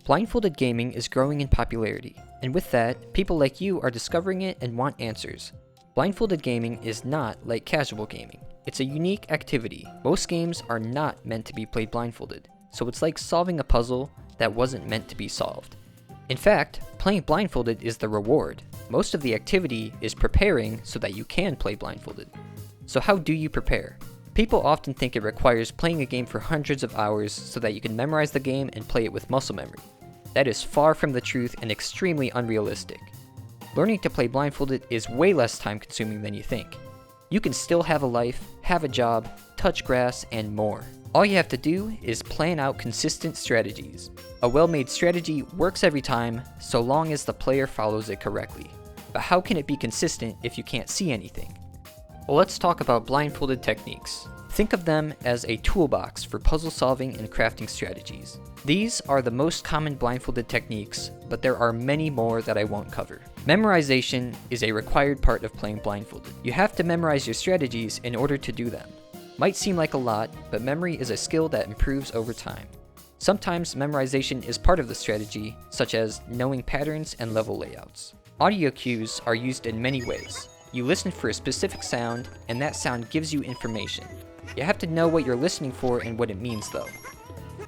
Blindfolded gaming is growing in popularity, and with that, people like you are discovering it and want answers. Blindfolded gaming is not like casual gaming. It's a unique activity. Most games are not meant to be played blindfolded, so it's like solving a puzzle that wasn't meant to be solved. In fact, playing blindfolded is the reward. Most of the activity is preparing so that you can play blindfolded. So how do you prepare? People often think it requires playing a game for hundreds of hours so that you can memorize the game and play it with muscle memory. That is far from the truth and extremely unrealistic. Learning to play blindfolded is way less time consuming than you think. You can still have a life, have a job, touch grass, and more. All you have to do is plan out consistent strategies. A well-made strategy works every time, so long as the player follows it correctly. But how can it be consistent if you can't see anything? Well, let's talk about blindfolded techniques. Think of them as a toolbox for puzzle solving and crafting strategies. These are the most common blindfolded techniques, but there are many more that I won't cover. Memorization is a required part of playing blindfolded. You have to memorize your strategies in order to do them. Might seem like a lot, but memory is a skill that improves over time. Sometimes memorization is part of the strategy, such as knowing patterns and level layouts. Audio cues are used in many ways. You listen for a specific sound, and that sound gives you information. You have to know what you're listening for and what it means though.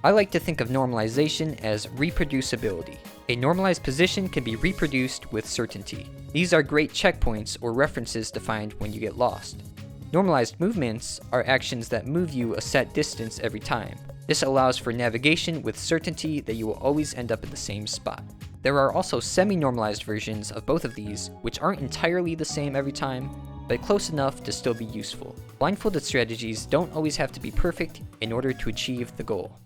I like to think of normalization as reproducibility. A normalized position can be reproduced with certainty. These are great checkpoints or references to find when you get lost. Normalized movements are actions that move you a set distance every time. This allows for navigation with certainty that you will always end up at the same spot. There are also semi-normalized versions of both of these, which aren't entirely the same every time, but close enough to still be useful. Blindfolded strategies don't always have to be perfect in order to achieve the goal.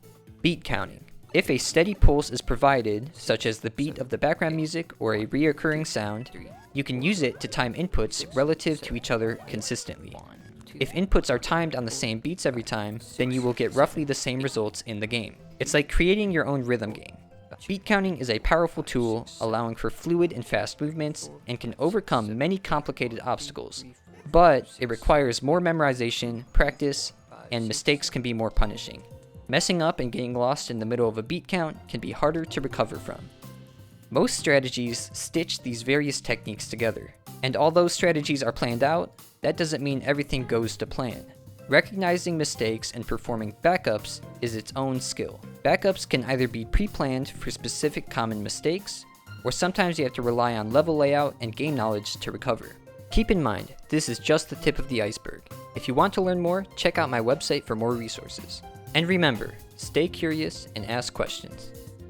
Beat counting. If a steady pulse is provided, such as the beat of the background music or a reoccurring sound, you can use it to time inputs relative to each other consistently. If inputs are timed on the same beats every time, then you will get roughly the same results in the game. It's like creating your own rhythm game. Beat counting is a powerful tool, allowing for fluid and fast movements, and can overcome many complicated obstacles. But it requires more memorization, practice, and mistakes can be more punishing. Messing up and getting lost in the middle of a beat count can be harder to recover from. Most strategies stitch these various techniques together, and although strategies are planned out, that doesn't mean everything goes to plan. Recognizing mistakes and performing backups is its own skill. Backups can either be pre-planned for specific common mistakes, or sometimes you have to rely on level layout and game knowledge to recover. Keep in mind, this is just the tip of the iceberg. If you want to learn more, check out my website for more resources. And remember, stay curious and ask questions.